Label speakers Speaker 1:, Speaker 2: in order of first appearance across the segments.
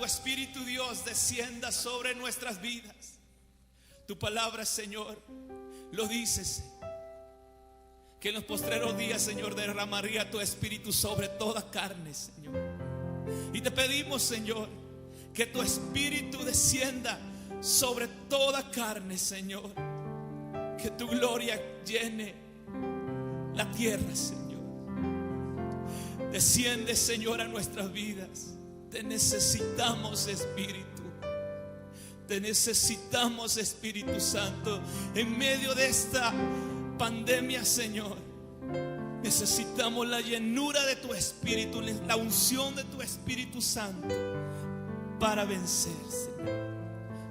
Speaker 1: Espíritu, Dios, descienda sobre nuestras vidas. Tu palabra, Señor, lo dices, que en los postreros días, Señor, derramaría tu Espíritu sobre toda carne, Señor. Y te pedimos, Señor, que tu Espíritu descienda sobre toda carne, Señor. Que tu gloria llene la tierra, Señor. Desciende, Señor, a nuestras vidas. Te necesitamos, Espíritu. Te necesitamos, Espíritu Santo. En medio de esta pandemia, Señor, necesitamos la llenura de tu Espíritu, la unción de tu Espíritu Santo para vencer, Señor.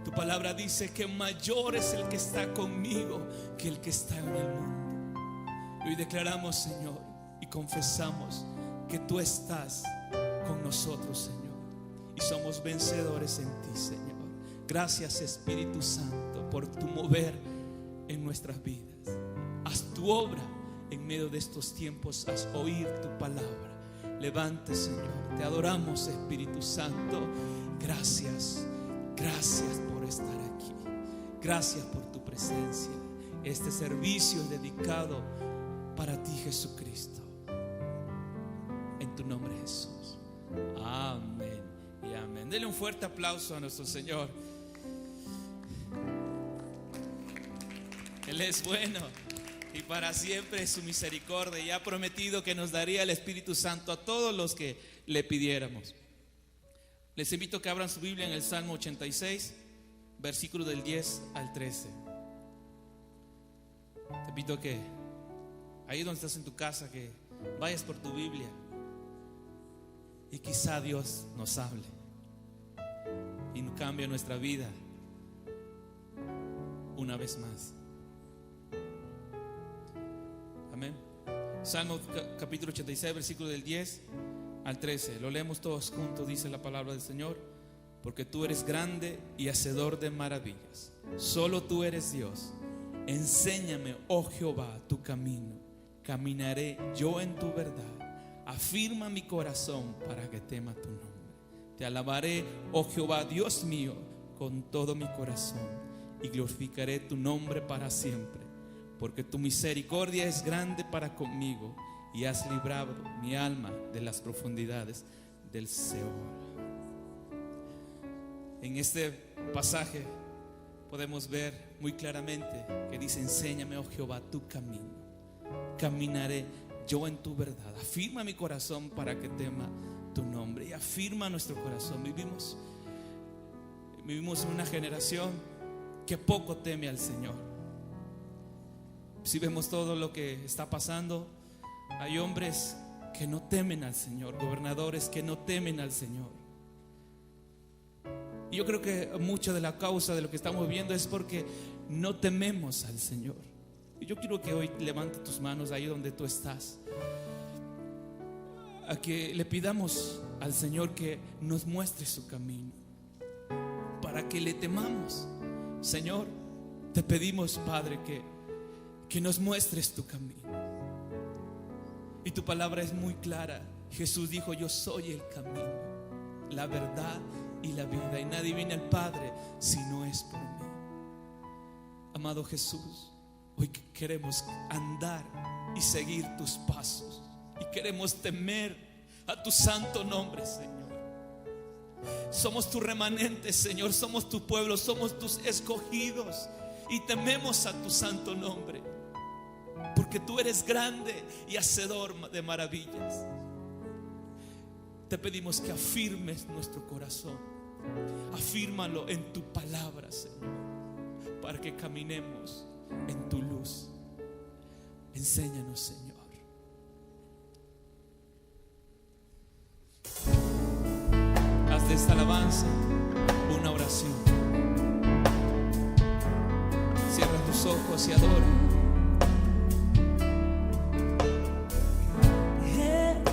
Speaker 1: Tu palabra dice que mayor es el que está conmigo que el que está en el mundo. Y hoy declaramos, Señor, y confesamos que tú estás con nosotros, Señor, y somos vencedores en ti, Señor. Gracias, Espíritu Santo, por tu mover en nuestras vidas. Haz tu obra en medio de estos tiempos. Haz oír tu palabra. Levante, Señor. Te adoramos, Espíritu Santo. Gracias, gracias por estar aquí. Gracias por tu presencia. Este servicio es dedicado para ti, Jesucristo. En tu nombre, Jesús. Amén y amén. Denle un fuerte aplauso a nuestro Señor. Él es bueno y para siempre es su misericordia, y ha prometido que nos daría el Espíritu Santo a todos los que le pidiéramos. Les invito a que abran su Biblia en el Salmo 86, versículo del 10 al 13. Te invito a que ahí donde estás en tu casa, que vayas por tu Biblia y quizá Dios nos hable y cambie nuestra vida una vez más. Amén. Salmo capítulo 86, versículo del 10 al 13. Lo leemos todos juntos. Dice la palabra del Señor: porque tú eres grande y hacedor de maravillas. Solo tú eres Dios. Enséñame, oh Jehová, tu camino. Caminaré yo en tu verdad. Afirma mi corazón para que tema tu nombre. Te alabaré, oh Jehová, Dios mío, con todo mi corazón, y glorificaré tu nombre para siempre. Porque tu misericordia es grande para conmigo, y has librado mi alma de las profundidades del Seol. En este pasaje podemos ver muy claramente que dice: enséñame, oh Jehová, tu camino. Caminaré yo en tu verdad. Afirma mi corazón para que tema tu nombre. Y afirma nuestro corazón. Vivimos en una generación que poco teme al Señor. Si vemos todo lo que está pasando, hay hombres que no temen al Señor, gobernadores que no temen al Señor. Y yo creo que mucha de la causa de lo que estamos viendo es porque no tememos al Señor. Y yo quiero que hoy levante tus manos ahí donde tú estás, a que le pidamos al Señor que nos muestre su camino, para que le temamos. Señor, te pedimos, Padre, que nos muestres tu camino. Y tu palabra es muy clara. Jesús dijo: yo soy el camino, la verdad y la vida, y nadie viene al Padre si no es por mí. Amado Jesús, hoy queremos andar y seguir tus pasos, y queremos temer a tu santo nombre, Señor. Somos tu remanente, Señor. Somos tu pueblo, somos tus escogidos, y tememos a tu santo nombre, porque tú eres grande y hacedor de maravillas. Te pedimos que afirmes nuestro corazón. Afírmalo en tu palabra, Señor, para que caminemos en tu luz. Enséñanos, Señor. Haz de esta alabanza una oración. Cierra tus ojos y adora.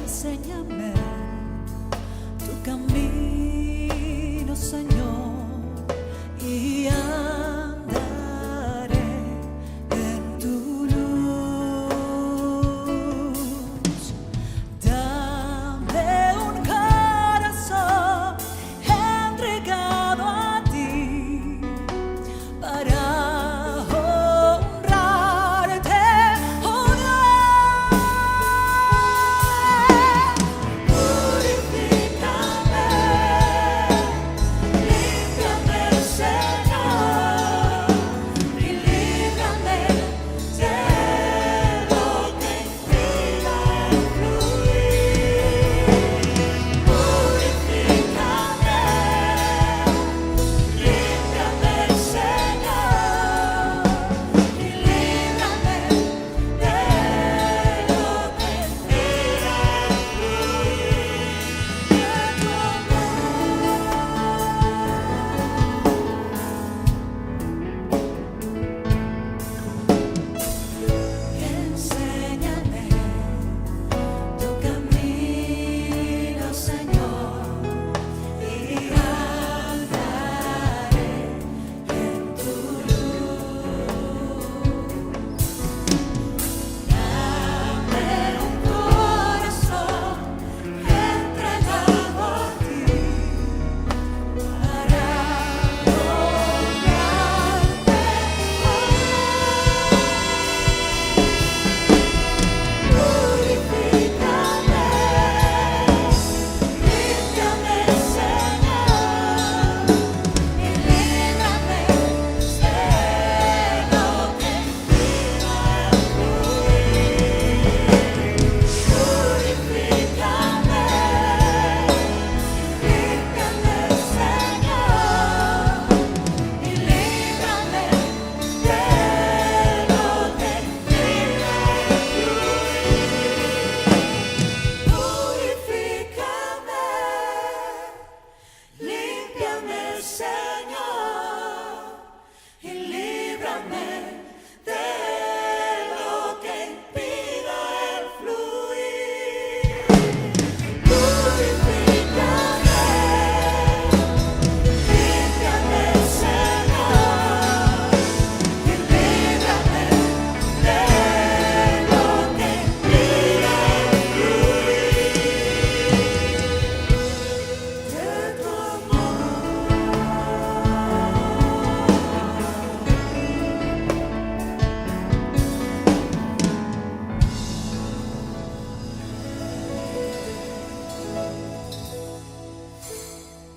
Speaker 2: Enséñame tu camino, Señor, y andaré en tu luz. Dame un corazón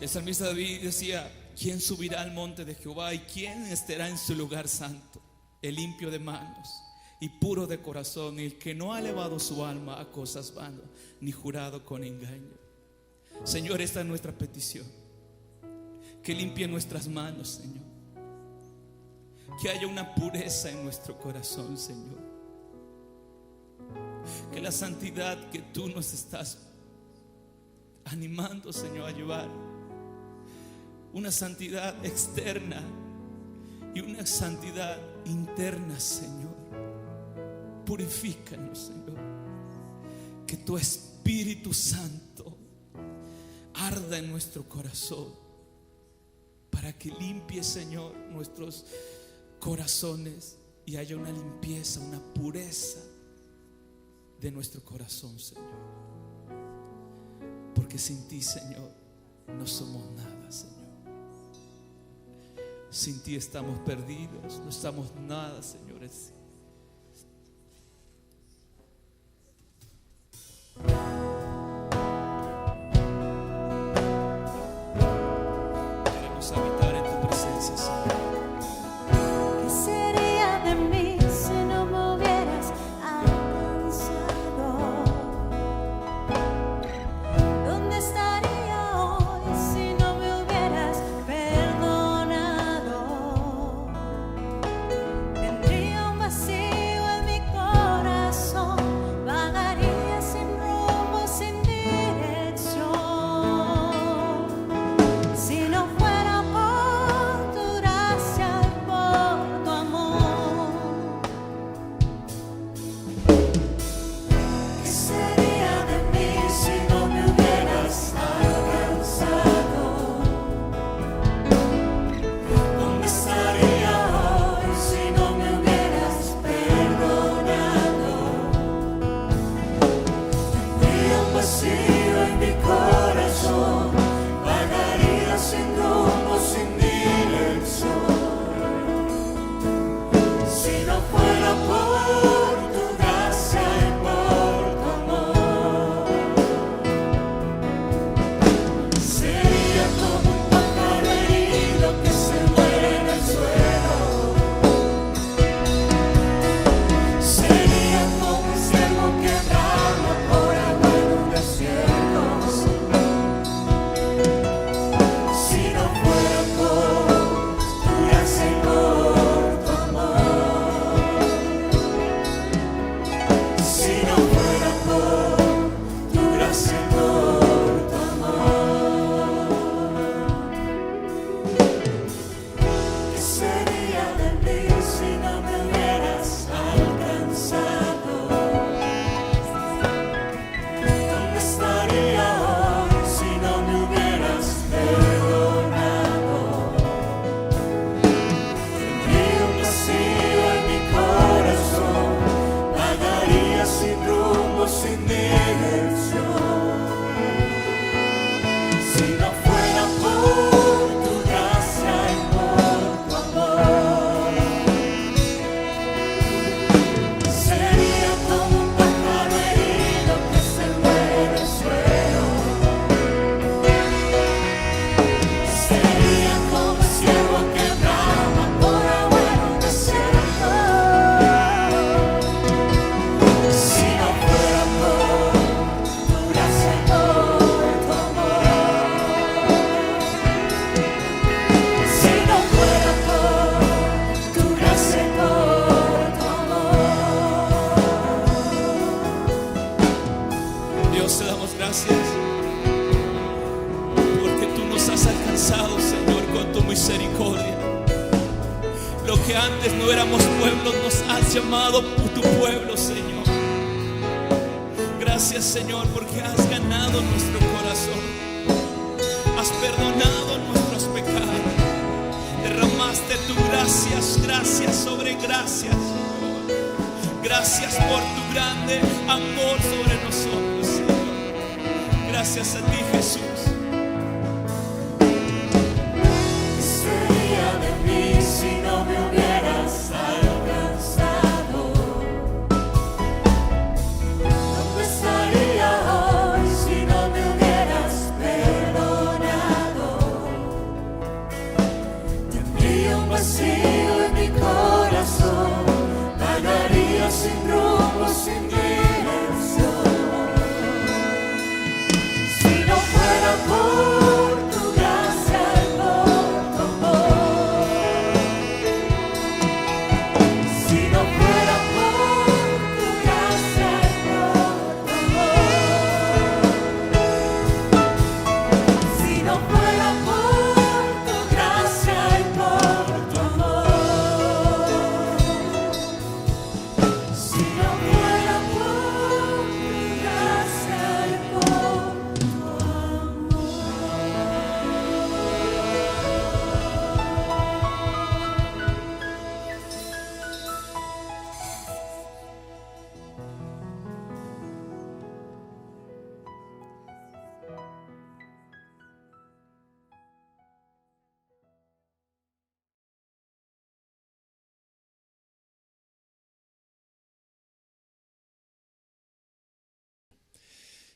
Speaker 1: El salmista David decía: ¿quién subirá al monte de Jehová y quién estará en su lugar santo? El limpio de manos y puro de corazón, el que no ha elevado su alma a cosas vanas, ni jurado con engaño. Señor, esta es nuestra petición: que limpie nuestras manos, Señor, que haya una pureza en nuestro corazón, Señor, que la santidad que tú nos estás animando, Señor, a llevar, una santidad externa y una santidad interna, Señor, purifícanos, Señor, que tu Espíritu Santo arda en nuestro corazón, para que limpie, Señor, nuestros corazones y haya una limpieza, una pureza de nuestro corazón, Señor, porque sin ti, Señor, no somos nada, Señor. Sin ti estamos perdidos, no estamos nada, señores. Queremos habitar en tu presencia, Señor.
Speaker 2: ¿Qué sería de mí si no me hubieras alcanzado? ¿Dónde estaría hoy si no me hubieras perdonado? Tendría un vacío en mi corazón, vagaría sin rumbo, sin dirección. Si no fuera por tu gracia y por tu amor, ¿qué sería de mí si no me hubieras alcanzado? ¿Dónde estaría hoy si no me hubieras perdonado? Tendría un vacío en mi corazón, vagaría sin rumbo, sin dirección. Si no fuera por tu gracia y por tu amor, sería como un pájaro herido que se muere en el suelo. Sería como un ciervo que brama por agua en un desierto. Si no fuera por tu gracia y por tu amor, si no fuera por tu gracia y por tu amor, ¿qué sería de mí si no me hubieras alcanzado? ¿Dónde estaría hoy si no me hubieras perdonado? Tendría un vacío en mi corazón, vagaría sin rumbo, sin dirección. Si no fuera por tu gracia y por tu amor, sería como un pájaro herido que se muere en el suelo. Sería como un ciervo que brama por agua en un desierto. Si no fuera por tu gracia y por tu amor, si no fuera por tu gracia y por tu amor.
Speaker 1: Dios, te damos gracias porque tú nos has alcanzado, Señor, con tu misericordia. Lo que antes no éramos pueblos, nos has llamado tu pueblo, Señor. Gracias, Señor, porque has ganado nuestro corazón, has perdonado nuestros pecados, derramaste tu gracias sobre gracias, Señor. Gracias por tu grande amor sobre nosotros, Señor. Gracias a ti, Jesús.
Speaker 2: ¿Qué sería de mí si no me hubieras alcanzado? ¿Dónde estaría hoy si no me hubieras perdonado?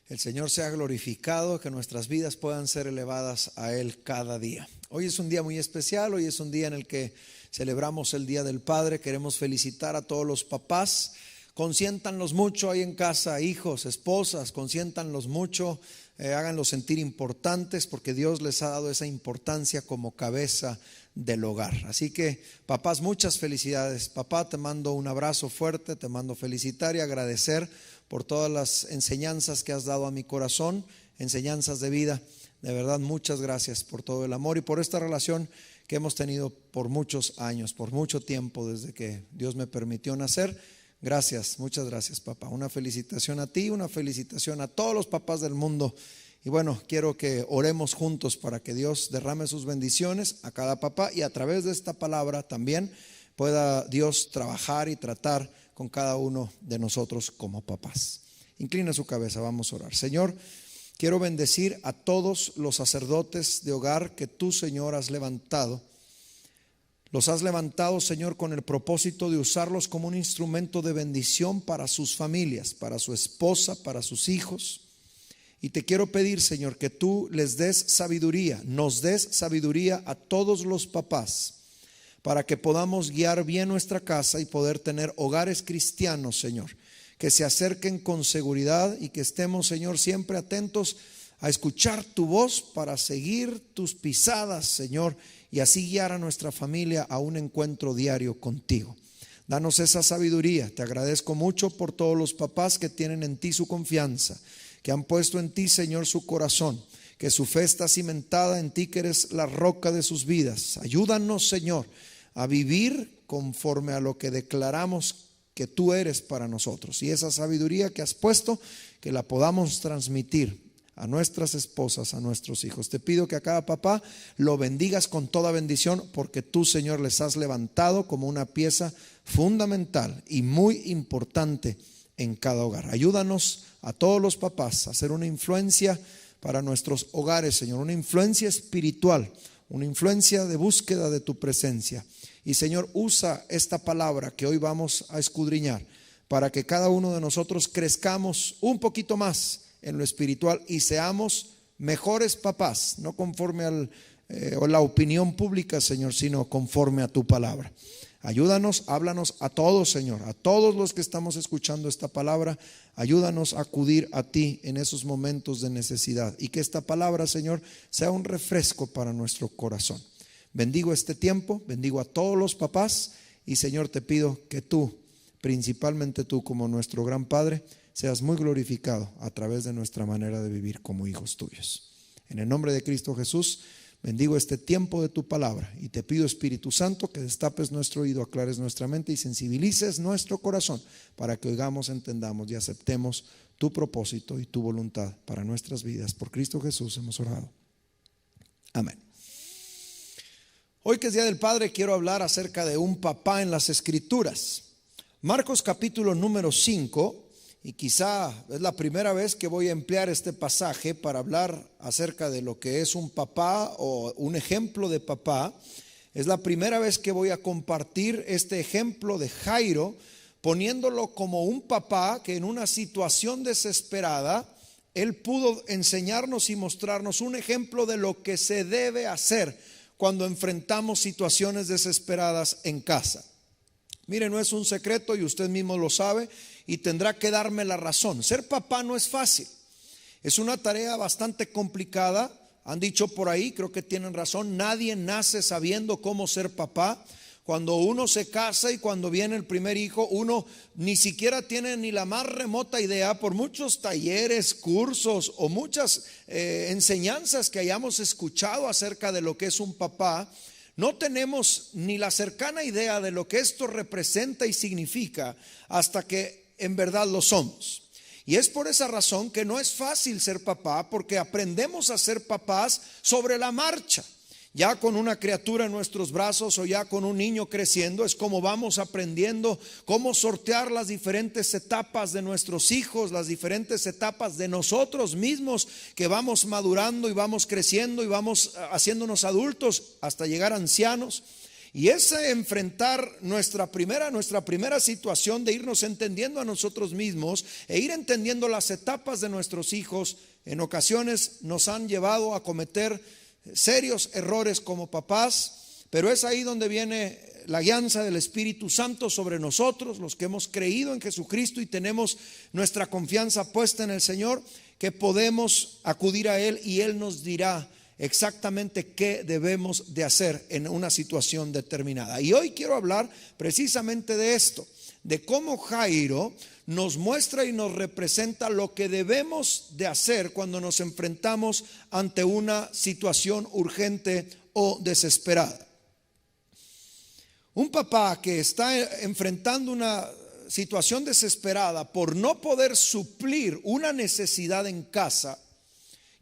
Speaker 3: el Señor sea glorificado, que nuestras vidas puedan ser elevadas a Él cada día. Hoy es un día muy especial, hoy es un día en el que celebramos el Día del Padre. Queremos felicitar a todos los papás. Consiéntanlos mucho ahí en casa, hijos, esposas, consiéntanlos mucho, háganlos sentir importantes, porque Dios les ha dado esa importancia como cabeza del hogar. Así que papás, muchas felicidades. Papá, te mando un abrazo fuerte, te mando felicitar y agradecer por todas las enseñanzas que has dado a mi corazón, enseñanzas de vida. De verdad, muchas gracias por todo el amor y por esta relación que hemos tenido por muchos años, por mucho tiempo, desde que Dios me permitió nacer. Gracias, muchas gracias, papá. Una felicitación a ti, una felicitación a todos los papás del mundo. Y bueno, quiero que oremos juntos para que Dios derrame sus bendiciones a cada papá y a través de esta palabra también pueda Dios trabajar y tratar con cada uno de nosotros como papás. Inclina su cabeza, vamos a orar. Señor, quiero bendecir a todos los sacerdotes de hogar que tú, Señor, has levantado. Los has levantado, Señor, con el propósito de usarlos como un instrumento de bendición para sus familias, para su esposa, para sus hijos. Y te quiero pedir, Señor, que tú les des sabiduría, nos des sabiduría a todos los papás, para que podamos guiar bien nuestra casa y poder tener hogares cristianos, Señor, que se acerquen con seguridad y que estemos, Señor, siempre atentos a escuchar tu voz para seguir tus pisadas, Señor, y así guiar a nuestra familia a un encuentro diario contigo. Danos esa sabiduría. Te agradezco mucho por todos los papás que tienen en ti su confianza, que han puesto en ti, Señor, su corazón, que su fe está cimentada en ti, que eres la roca de sus vidas. Ayúdanos, Señor, a vivir conforme a lo que declaramos que tú eres para nosotros, y esa sabiduría que has puesto, que la podamos transmitir a nuestras esposas, a nuestros hijos. Te pido que a cada papá lo bendigas con toda bendición, porque tú, Señor, les has levantado como una pieza fundamental y muy importante en cada hogar. Ayúdanos a todos los papás a ser una influencia para nuestros hogares, Señor, una influencia espiritual, una influencia de búsqueda de tu presencia. Y Señor, usa esta palabra que hoy vamos a escudriñar para que cada uno de nosotros crezcamos un poquito más en lo espiritual y seamos mejores papás, no conforme a la opinión pública, Señor, sino conforme a tu palabra. Ayúdanos, háblanos a todos, Señor, a todos los que estamos escuchando esta palabra. Ayúdanos a acudir a ti en esos momentos de necesidad, y que esta palabra, Señor, sea un refresco para nuestro corazón. Bendigo este tiempo, bendigo a todos los papás, y Señor, te pido que tú, principalmente tú como nuestro gran Padre, seas muy glorificado a través de nuestra manera de vivir como hijos tuyos. En el nombre de Cristo Jesús, bendigo este tiempo de tu palabra y te pido, Espíritu Santo, que destapes nuestro oído, aclares nuestra mente y sensibilices nuestro corazón para que oigamos, entendamos y aceptemos tu propósito y tu voluntad para nuestras vidas. Por Cristo Jesús hemos orado. Amén. Hoy, que es Día del Padre, quiero hablar acerca de un papá en las Escrituras. Marcos capítulo número 5. Y quizá es la primera vez que voy a emplear este pasaje para hablar acerca de lo que es un papá o un ejemplo de papá. Es la primera vez que voy a compartir este ejemplo de Jairo, poniéndolo como un papá que en una situación desesperada, él pudo enseñarnos y mostrarnos un ejemplo de lo que se debe hacer cuando enfrentamos situaciones desesperadas en casa. Mire, no es un secreto y usted mismo lo sabe y tendrá que darme la razón. Ser papá no es fácil, es una tarea bastante complicada. Han dicho por ahí, creo que tienen razón, nadie nace sabiendo cómo ser papá. Cuando uno se casa y cuando viene el primer hijo, uno ni siquiera tiene ni la más remota idea, por muchos talleres, cursos o muchas enseñanzas que hayamos escuchado acerca de lo que es un papá. No tenemos ni la cercana idea de lo que esto representa y significa hasta que en verdad lo somos. Y es por esa razón que no es fácil ser papá, porque aprendemos a ser papás sobre la marcha. Ya con una criatura en nuestros brazos o ya con un niño creciendo, es como vamos aprendiendo cómo sortear las diferentes etapas de nuestros hijos, las diferentes etapas de nosotros mismos, que vamos madurando y vamos creciendo y vamos haciéndonos adultos hasta llegar a ancianos. Y ese enfrentar nuestra primera situación de irnos entendiendo a nosotros mismos e ir entendiendo las etapas de nuestros hijos, en ocasiones nos han llevado a cometer serios errores como papás, pero es ahí donde viene la guianza del Espíritu Santo sobre nosotros, los que hemos creído en Jesucristo y tenemos nuestra confianza puesta en el Señor, que podemos acudir a Él y Él nos dirá exactamente qué debemos de hacer en una situación determinada. Y hoy quiero hablar precisamente de esto, de cómo Jairo nos muestra y nos representa lo que debemos de hacer cuando nos enfrentamos ante una situación urgente o desesperada. Un papá que está enfrentando una situación desesperada por no poder suplir una necesidad en casa,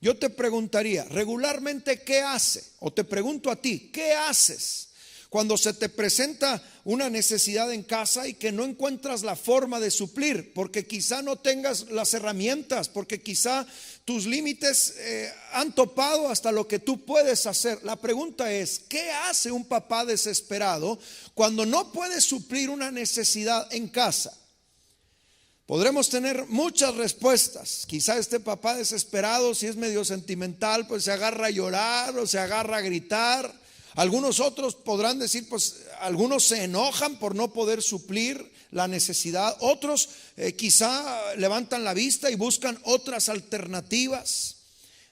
Speaker 3: yo te preguntaría, regularmente, ¿qué hace? O te pregunto a ti, ¿qué haces cuando se te presenta una necesidad en casa y que no encuentras la forma de suplir? Porque quizá no tengas las herramientas, porque quizá tus límites han topado hasta lo que tú puedes hacer. La pregunta es, ¿qué hace un papá desesperado cuando no puede suplir una necesidad en casa? Podremos tener muchas respuestas. Quizá este papá desesperado, si es medio sentimental, pues se agarra a llorar o se agarra a gritar. Algunos otros podrán decir, pues algunos se enojan por no poder suplir la necesidad. Otros quizá levantan la vista y buscan otras alternativas.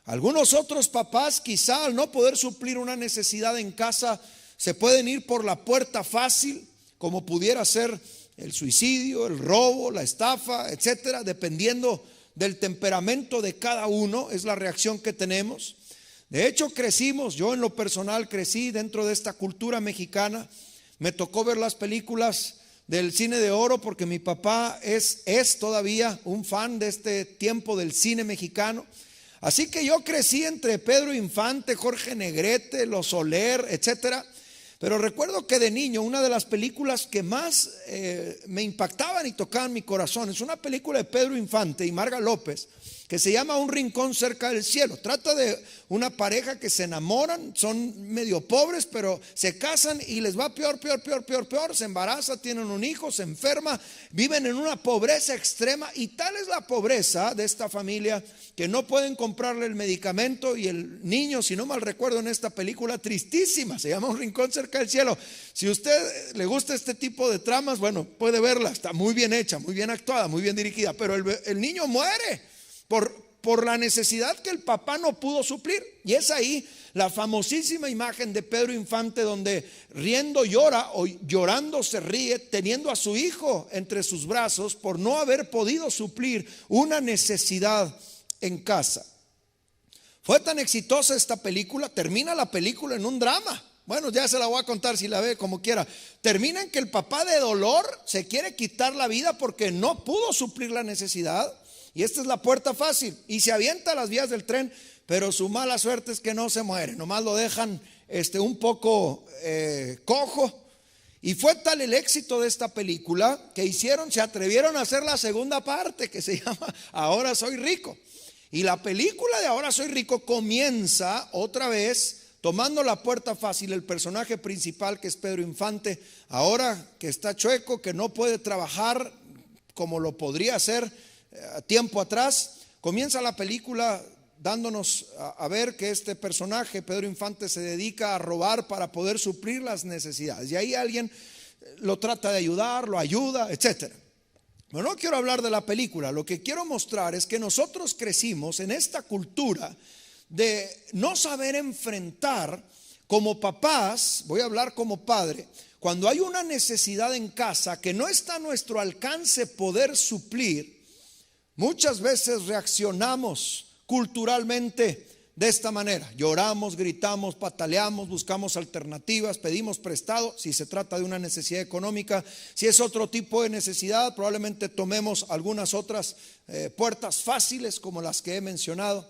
Speaker 3: Algunos otros papás quizá al no poder suplir una necesidad en casa se pueden ir por la puerta fácil, como pudiera ser el suicidio, el robo, la estafa, etcétera, dependiendo del temperamento de cada uno, es la reacción que tenemos. De hecho, yo en lo personal crecí dentro de esta cultura mexicana. Me tocó ver las películas del cine de oro porque mi papá es todavía un fan de este tiempo del cine mexicano. Así que yo crecí entre Pedro Infante, Jorge Negrete, Los Soler, etcétera. Pero recuerdo que de niño una de las películas que más me impactaban y tocaban mi corazón es una película de Pedro Infante y Marga López que se llama Un rincón cerca del cielo. Trata de una pareja que se enamoran, son medio pobres, pero se casan y les va peor. Se embaraza, tienen un hijo, se enferma, viven en una pobreza extrema. Y tal es la pobreza de esta familia que no pueden comprarle el medicamento. Y el niño, si no mal recuerdo, en esta película tristísima, se llama Un rincón cerca del cielo. Si a usted le gusta este tipo de tramas, bueno, puede verla, está muy bien hecha, muy bien actuada, muy bien dirigida. Pero el niño muere por la necesidad que el papá no pudo suplir. Y es ahí la famosísima imagen de Pedro Infante donde riendo llora o llorando se ríe, teniendo a su hijo entre sus brazos por no haber podido suplir una necesidad en casa. Fue tan exitosa esta película, termina la película en un drama. Bueno, ya se la voy a contar si la ve como quiera. Termina en que el papá de dolor se quiere quitar la vida porque no pudo suplir la necesidad. Y esta es la puerta fácil. Y se avienta a las vías del tren, pero su mala suerte es que no se muere. Nomás lo dejan un poco cojo. Y fue tal el éxito de esta película que se atrevieron a hacer la segunda parte que se llama Ahora Soy Rico. Y la película de Ahora Soy Rico comienza otra vez tomando la puerta fácil. El personaje principal, que es Pedro Infante, ahora que está chueco, que no puede trabajar como lo podría hacer tiempo atrás, comienza la película dándonos a ver que este personaje, Pedro Infante, se dedica a robar para poder suplir las necesidades. Y ahí alguien lo trata de ayudar, lo ayuda, etcétera. Pero no quiero hablar de la película. Lo que quiero mostrar es que nosotros crecimos en esta cultura de no saber enfrentar como papás. Voy a hablar como padre. Cuando hay una necesidad en casa que no está a nuestro alcance poder suplir, muchas veces reaccionamos culturalmente de esta manera. Lloramos, gritamos, pataleamos, buscamos alternativas, pedimos prestado si se trata de una necesidad económica. Si es otro tipo de necesidad, probablemente tomemos algunas otras puertas fáciles como las que he mencionado.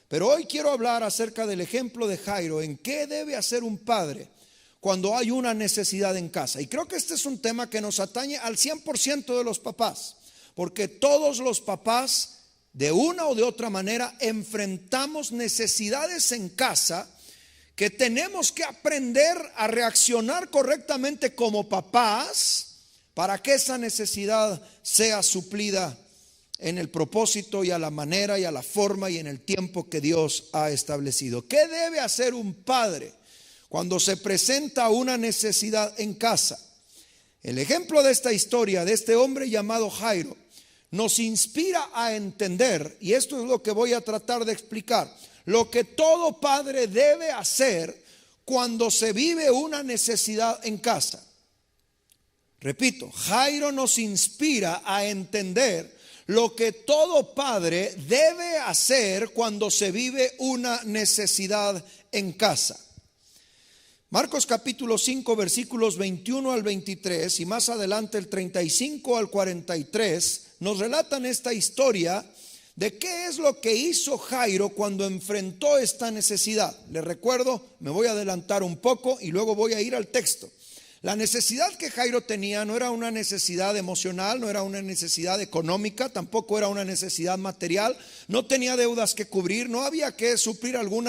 Speaker 3: Pero hoy quiero hablar acerca del ejemplo de Jairo, en qué debe hacer un padre cuando hay una necesidad en casa. Y creo que este es un tema que nos atañe al 100% de los papás. Porque todos los papás, de una o de otra manera, enfrentamos necesidades en casa que tenemos que aprender a reaccionar correctamente como papás para que esa necesidad sea suplida en el propósito y a la manera y a la forma y en el tiempo que Dios ha establecido. ¿Qué debe hacer un padre cuando se presenta una necesidad en casa? El ejemplo de esta historia, de este hombre llamado Jairo, nos inspira a entender, y esto es lo que voy a tratar de explicar, lo que todo padre debe hacer cuando se vive una necesidad en casa. Repito, Jairo nos inspira a entender lo que todo padre debe hacer cuando se vive una necesidad en casa. Marcos capítulo 5 versículos 21 al 23 y más adelante el 35 al 43 nos relatan esta historia de qué es lo que hizo Jairo cuando enfrentó esta necesidad. Les recuerdo, me voy a adelantar un poco y luego voy a ir al texto. La necesidad que Jairo tenía no era una necesidad emocional, no era una necesidad económica, tampoco era una necesidad material, no tenía deudas que cubrir, no había que suplir algún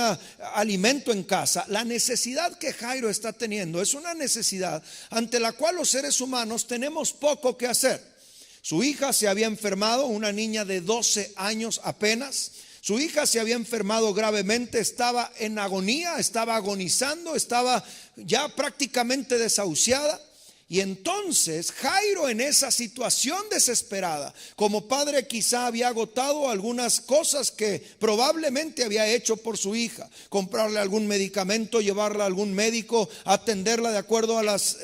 Speaker 3: alimento en casa. La necesidad que Jairo está teniendo es una necesidad ante la cual los seres humanos tenemos poco que hacer. Su hija se había enfermado, una niña de 12 años apenas. Su hija se había enfermado gravemente, estaba en agonía, estaba agonizando, estaba ya prácticamente desahuciada. Y entonces Jairo, en esa situación desesperada, como padre quizá había agotado algunas cosas que probablemente había hecho por su hija: comprarle algún medicamento, llevarla a algún médico, atenderla de acuerdo a las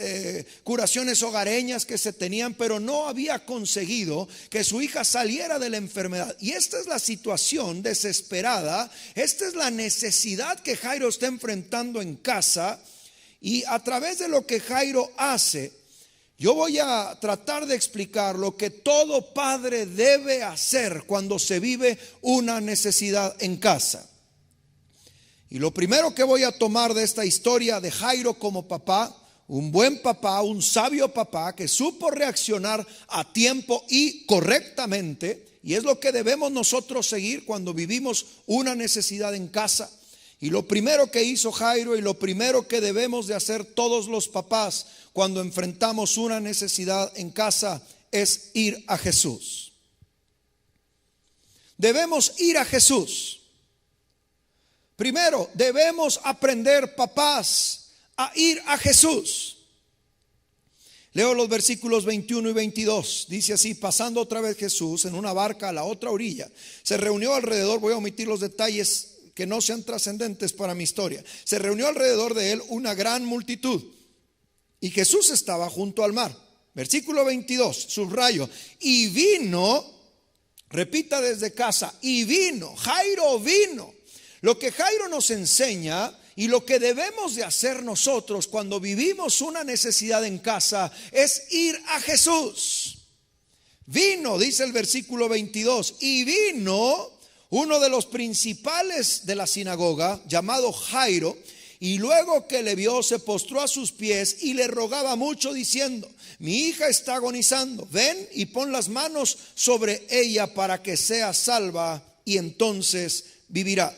Speaker 3: curaciones hogareñas que se tenían, pero no había conseguido que su hija saliera de la enfermedad. Y esta es la situación desesperada, esta es la necesidad que Jairo está enfrentando en casa. Y a través de lo que Jairo hace, yo voy a tratar de explicar lo que todo padre debe hacer cuando se vive una necesidad en casa. Y lo primero que voy a tomar de esta historia de Jairo como papá, un buen papá, un sabio papá que supo reaccionar a tiempo y correctamente, y es lo que debemos nosotros seguir cuando vivimos una necesidad en casa. Y lo primero que hizo Jairo y lo primero que debemos de hacer todos los papás cuando enfrentamos una necesidad en casa es ir a Jesús. Debemos ir a Jesús. Primero, debemos aprender, papás, a ir a Jesús. Leo los versículos 21 y 22. Dice así: pasando otra vez Jesús en una barca a la otra orilla, se reunió alrededor, voy a omitir los detalles que no sean trascendentes para mi historia. Se reunió alrededor de él una gran multitud y Jesús estaba junto al mar. Versículo 22, subrayo: y vino, repita desde casa, y vino, Jairo vino. Lo que Jairo nos enseña y lo que debemos de hacer nosotros cuando vivimos una necesidad en casa es ir a Jesús. Vino, dice el versículo 22, y vino uno de los principales de la sinagoga, llamado Jairo, y luego que le vio, se postró a sus pies y le rogaba mucho, diciendo: mi hija está agonizando, ven y pon las manos sobre ella para que sea salva y entonces vivirá.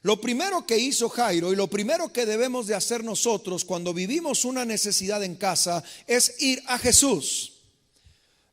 Speaker 3: Lo primero que hizo Jairo y lo primero que debemos de hacer nosotros cuando vivimos una necesidad en casa es ir a Jesús.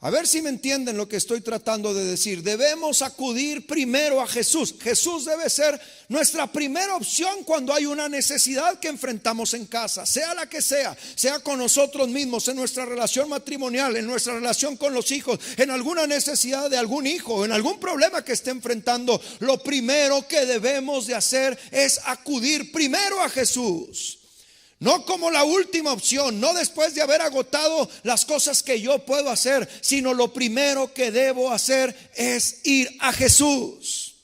Speaker 3: A ver si me entienden lo que estoy tratando de decir. Debemos acudir primero a Jesús. Jesús debe ser nuestra primera opción cuando hay una necesidad que enfrentamos en casa, sea la que sea con nosotros mismos, en nuestra relación matrimonial, en nuestra relación con los hijos, en alguna necesidad de algún hijo, en algún problema que esté enfrentando. Lo primero que debemos de hacer es acudir primero a Jesús. No como la última opción, no después de haber agotado las cosas que yo puedo hacer, sino lo primero que debo hacer es ir a Jesús.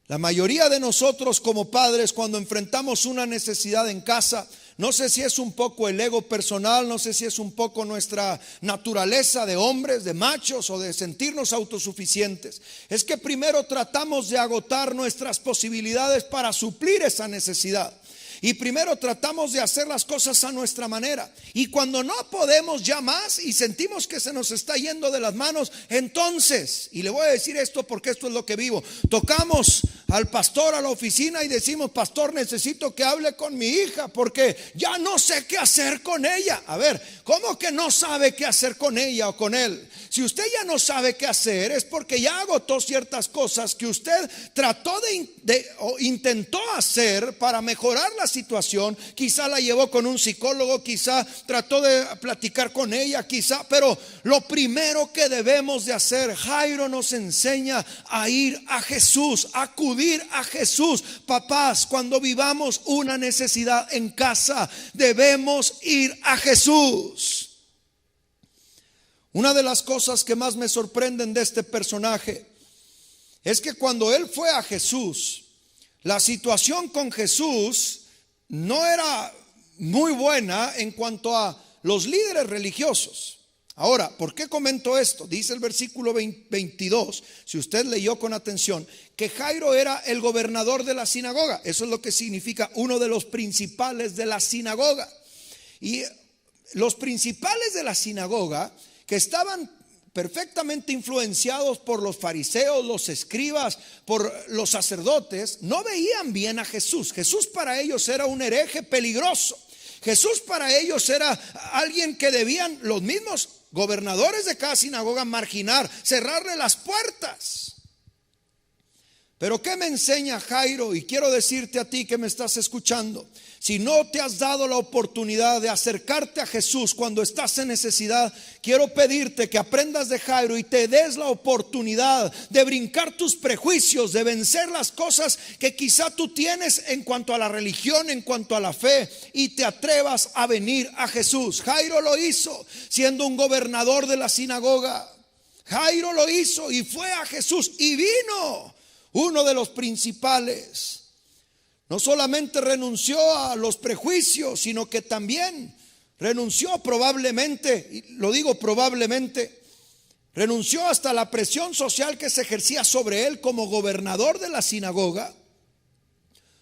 Speaker 3: La mayoría de nosotros como padres, cuando enfrentamos una necesidad en casa, no sé si es un poco el ego personal, no sé si es un poco nuestra naturaleza de hombres, de machos o de sentirnos autosuficientes, es que primero tratamos de agotar nuestras posibilidades para suplir esa necesidad. Y primero tratamos de hacer las cosas a nuestra manera. Y cuando no podemos ya más y sentimos que se nos está yendo de las manos, entonces, y le voy a decir esto porque esto es lo que vivo, tocamos al pastor a la oficina y decimos: pastor, necesito que hable con mi hija porque ya no sé qué hacer con ella. A ver, ¿cómo que no sabe qué hacer con ella o con él? Si usted ya no sabe qué hacer, es porque ya agotó ciertas cosas que usted trató o intentó hacer para mejorar la situación. Quizá la llevó con un psicólogo, quizá trató de platicar con ella, quizá. Pero lo primero que debemos de hacer, Jairo nos enseña a ir a Jesús, a acudir a Jesús. Papás, cuando vivamos una necesidad en casa, debemos ir a Jesús. Una de las cosas que más me sorprenden de este personaje es que cuando él fue a Jesús, la situación con Jesús no era muy buena en cuanto a los líderes religiosos. Ahora, ¿por qué comento esto? Dice el versículo 22, si usted leyó con atención, que Jairo era el gobernador de la sinagoga. Eso es lo que significa uno de los principales de la sinagoga. Y los principales de la sinagoga, que estaban perfectamente influenciados por los fariseos, los escribas, por los sacerdotes, no veían bien a Jesús. Jesús para ellos era un hereje peligroso. Jesús para ellos era alguien que debían los mismos gobernadores de cada sinagoga marginar, cerrarle las puertas. Pero ¿qué me enseña Jairo? Y quiero decirte a ti que me estás escuchando: si no te has dado la oportunidad de acercarte a Jesús cuando estás en necesidad, quiero pedirte que aprendas de Jairo y te des la oportunidad de brincar tus prejuicios, de vencer las cosas que quizá tú tienes en cuanto a la religión, en cuanto a la fe, y te atrevas a venir a Jesús. Jairo lo hizo siendo un gobernador de la sinagoga. Jairo lo hizo y fue a Jesús, y vino uno de los principales. No solamente renunció a los prejuicios, sino que también renunció probablemente, y lo digo probablemente, renunció hasta la presión social que se ejercía sobre él como gobernador de la sinagoga.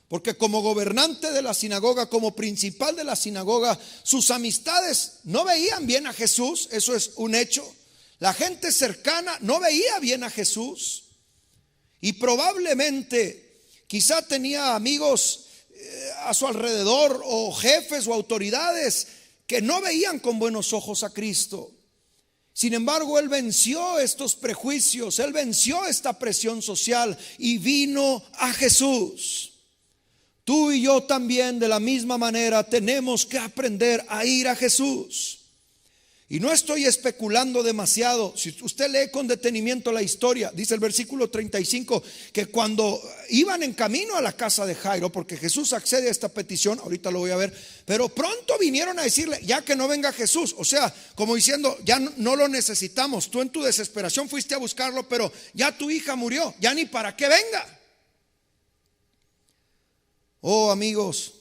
Speaker 3: Porque como gobernante de la sinagoga, como principal de la sinagoga, sus amistades no veían bien a Jesús. Eso es un hecho. La gente cercana no veía bien a Jesús. Y probablemente quizá tenía amigos a su alrededor, o jefes o autoridades que no veían con buenos ojos a Cristo. Sin embargo, él venció estos prejuicios, él venció esta presión social y vino a Jesús. Tú y yo también, de la misma manera, tenemos que aprender a ir a Jesús. Y no estoy especulando demasiado. Si usted lee con detenimiento la historia, dice el versículo 35 que cuando iban en camino a la casa de Jairo, porque Jesús accede a esta petición, ahorita lo voy a ver, pero pronto vinieron a decirle: ya que no venga Jesús. O sea, como diciendo: ya no lo necesitamos. Tú en tu desesperación fuiste a buscarlo, pero ya tu hija murió, ya ni para qué venga. Oh amigos,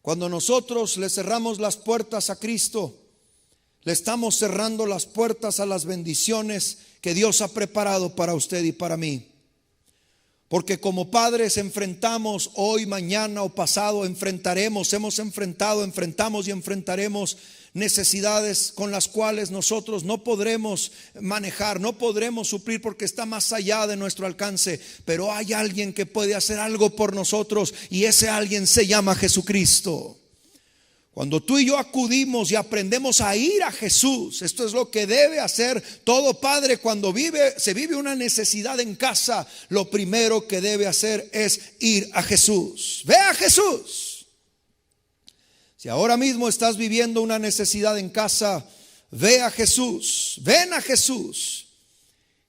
Speaker 3: cuando nosotros le cerramos las puertas a Cristo, le estamos cerrando las puertas a las bendiciones que Dios ha preparado para usted y para mí. Porque como padres enfrentamos hoy, mañana o pasado, enfrentamos y enfrentaremos necesidades con las cuales nosotros no podremos manejar, no podremos suplir, porque está más allá de nuestro alcance. Pero hay alguien que puede hacer algo por nosotros, y ese alguien se llama Jesucristo. Cuando tú y yo acudimos y aprendemos a ir a Jesús, esto es lo que debe hacer todo padre cuando se vive una necesidad en casa. Lo primero que debe hacer es ir a Jesús. Ve a Jesús. Si ahora mismo estás viviendo una necesidad en casa, ve a Jesús, ven a Jesús,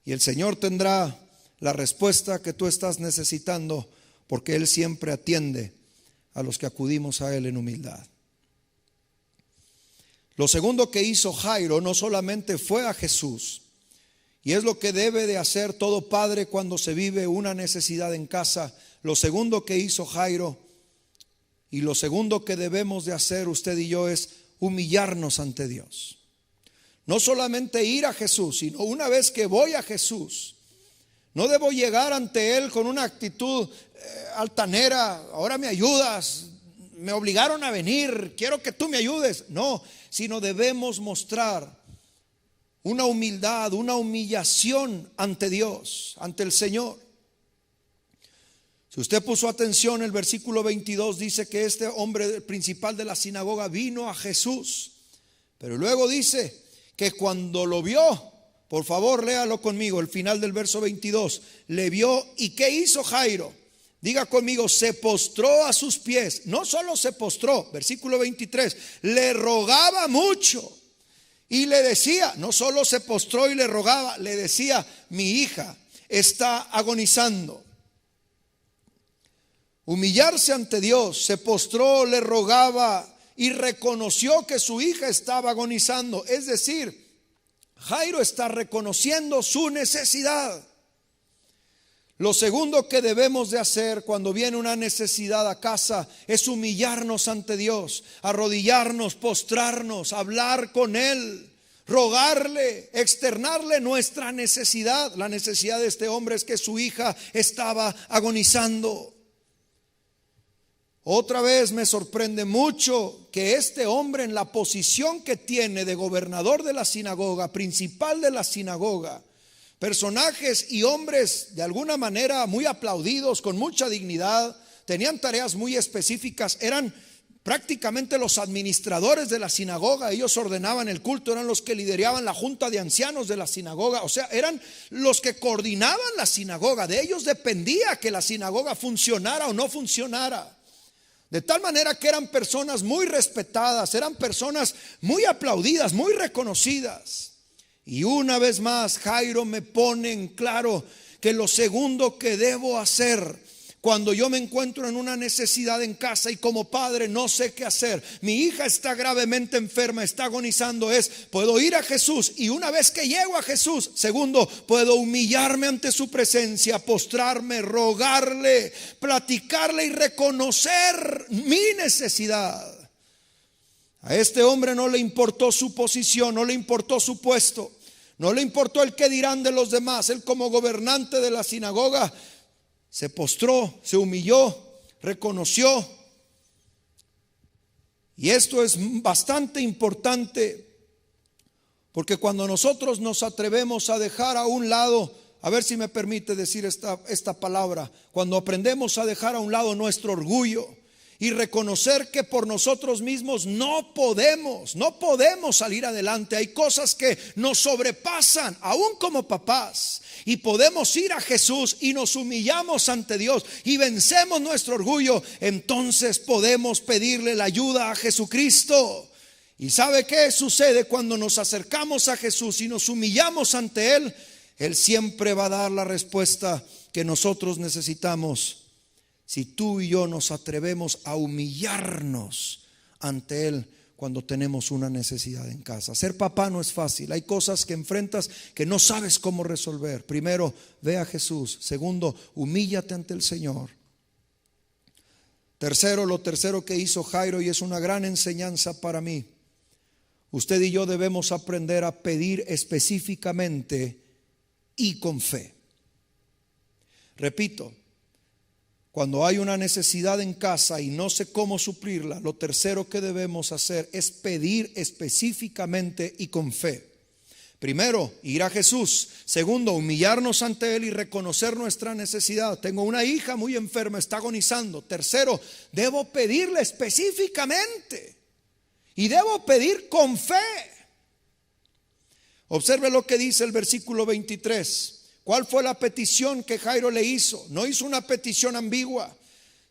Speaker 3: y el Señor tendrá la respuesta que tú estás necesitando, porque Él siempre atiende a los que acudimos a Él en humildad. Lo segundo que hizo Jairo no solamente fue a Jesús, y es lo que debe de hacer todo padre cuando se vive una necesidad en casa. Lo segundo que hizo Jairo, y lo segundo que debemos de hacer usted y yo, es humillarnos ante Dios. No solamente ir a Jesús, sino una vez que voy a Jesús, no debo llegar ante Él con una actitud altanera: ahora me ayudas, me obligaron a venir, quiero que tú me ayudes. No, sino debemos mostrar una humildad, una humillación ante Dios, ante el Señor. Si usted puso atención, el versículo 22 dice que este hombre principal de la sinagoga vino a Jesús. Pero luego dice que cuando lo vio, por favor léalo conmigo, el final del verso 22, le vio. ¿Y qué hizo Jairo? Diga conmigo, se postró a sus pies. No solo se postró, versículo 23, le rogaba mucho. Y le decía, no solo se postró y le rogaba, le decía, mi hija está agonizando. Humillarse ante Dios, se postró, le rogaba y reconoció que su hija estaba agonizando. Es decir, Jairo está reconociendo su necesidad. Lo segundo que debemos de hacer cuando viene una necesidad a casa es humillarnos ante Dios, arrodillarnos, postrarnos, hablar con Él, rogarle, externarle nuestra necesidad. La necesidad de este hombre es que su hija estaba agonizando. Otra vez me sorprende mucho que este hombre, en la posición que tiene de gobernador de la sinagoga, principal de la sinagoga, personajes y hombres de alguna manera muy aplaudidos, con mucha dignidad, tenían tareas muy específicas, eran prácticamente los administradores de la sinagoga. Ellos ordenaban el culto, eran los que lideraban la junta de ancianos de la sinagoga, o sea, eran los que coordinaban la sinagoga. De ellos dependía que la sinagoga funcionara o no funcionara. De tal manera que eran personas muy respetadas, eran personas muy aplaudidas, muy reconocidas. Y una vez más Jairo me pone en claro que lo segundo que debo hacer cuando yo me encuentro en una necesidad en casa y como padre no sé qué hacer, mi hija está gravemente enferma, está agonizando, puedo ir a Jesús, y una vez que llego a Jesús, segundo, puedo humillarme ante su presencia, postrarme, rogarle, platicarle y reconocer mi necesidad. A este hombre no le importó su posición, no le importó su puesto, no le importó el qué dirán de los demás. Él, como gobernante de la sinagoga, se postró, se humilló, reconoció. Y esto es bastante importante, porque cuando nosotros nos atrevemos a dejar a un lado, a ver si me permite decir esta palabra, cuando aprendemos a dejar a un lado nuestro orgullo y reconocer que por nosotros mismos no podemos salir adelante. Hay cosas que nos sobrepasan, aún como papás, y podemos ir a Jesús y nos humillamos ante Dios y vencemos nuestro orgullo. Entonces podemos pedirle la ayuda a Jesucristo. ¿Y sabe qué sucede cuando nos acercamos a Jesús y nos humillamos ante Él? Él siempre va a dar la respuesta que nosotros necesitamos. Si tú y yo nos atrevemos a humillarnos ante Él cuando tenemos una necesidad en casa. Ser papá no es fácil. Hay cosas que enfrentas que no sabes cómo resolver. Primero, ve a Jesús. Segundo, humíllate ante el Señor. Tercero, lo tercero que hizo Jairo, y es una gran enseñanza para mí. Usted y yo debemos aprender a pedir específicamente y con fe. Repito, cuando hay una necesidad en casa y no sé cómo suplirla, lo tercero que debemos hacer es pedir específicamente y con fe. Primero, ir a Jesús. Segundo, humillarnos ante Él y reconocer nuestra necesidad. Tengo una hija muy enferma, está agonizando. Tercero, debo pedirle específicamente y debo pedir con fe. Observe lo que dice el versículo 23. ¿Cuál fue la petición que Jairo le hizo? No hizo una petición ambigua.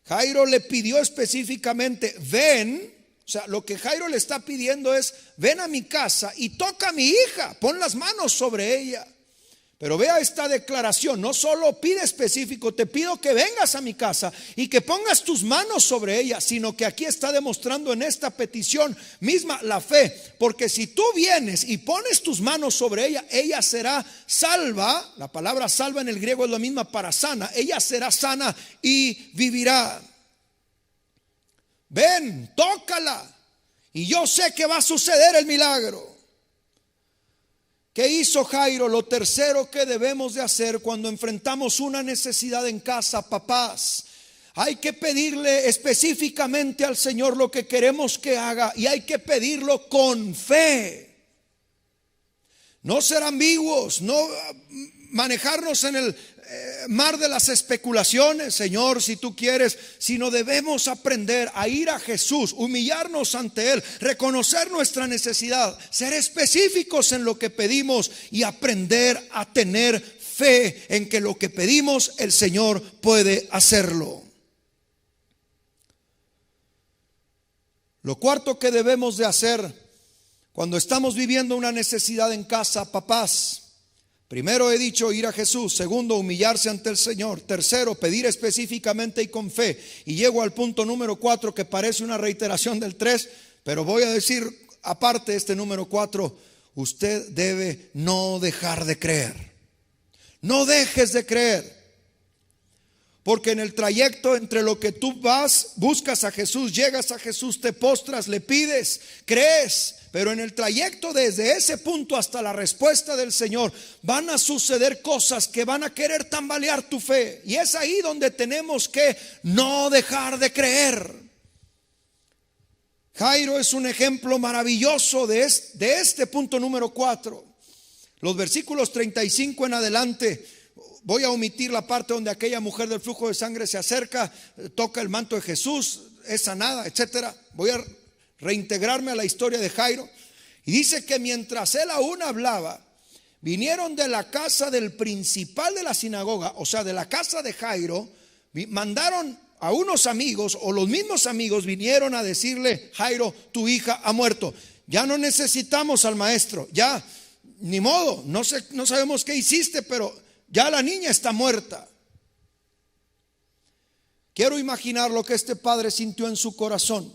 Speaker 3: Jairo le pidió específicamente, ven. O sea, lo que Jairo le está pidiendo es, ven a mi casa y toca a mi hija, pon las manos sobre ella. Pero vea esta declaración, no solo pide específico, te pido que vengas a mi casa y que pongas tus manos sobre ella, sino que aquí está demostrando en esta petición misma la fe. Porque si tú vienes y pones tus manos sobre ella, ella será salva. La palabra salva en el griego es la misma para sana. Ella será sana y vivirá. Ven, tócala y yo sé que va a suceder el milagro. ¿Qué hizo Jairo? Lo tercero que debemos de hacer cuando enfrentamos una necesidad en casa, papás, hay que pedirle específicamente al Señor lo que queremos que haga, y hay que pedirlo con fe. No ser ambiguos, no manejarnos en mar de las especulaciones, Señor, si tú quieres, sino debemos aprender a ir a Jesús, humillarnos ante Él, reconocer nuestra necesidad, ser específicos en lo que pedimos y aprender a tener fe en que lo que pedimos el Señor puede hacerlo. Lo cuarto que debemos de hacer cuando estamos viviendo una necesidad en casa, papás: primero he dicho, ir a Jesús. Segundo, humillarse ante el Señor. Tercero, pedir específicamente y con fe. Y llego al punto número 4, que parece una reiteración del 3, pero voy a decir aparte este número 4: usted debe no dejar de creer. No dejes de creer. Porque en el trayecto entre lo que tú vas, buscas a Jesús, llegas a Jesús, te postras, le pides, crees. Pero en el trayecto desde ese punto hasta la respuesta del Señor van a suceder cosas que van a querer tambalear tu fe. Y es ahí donde tenemos que no dejar de creer. Jairo es un ejemplo maravilloso de este punto número 4. Los versículos 35 en adelante. Voy a omitir la parte donde aquella mujer del flujo de sangre se acerca, toca el manto de Jesús, es sanada, etcétera. Voy a reintegrarme a la historia de Jairo. Y dice que mientras él aún hablaba, vinieron de la casa del principal de la sinagoga, o sea, de la casa de Jairo, mandaron a unos amigos, o los mismos amigos vinieron a decirle: Jairo, tu hija ha muerto. Ya no necesitamos al maestro, ya ni modo, no sabemos qué hiciste, pero ya la niña está muerta. Quiero imaginar lo que este padre sintió en su corazón.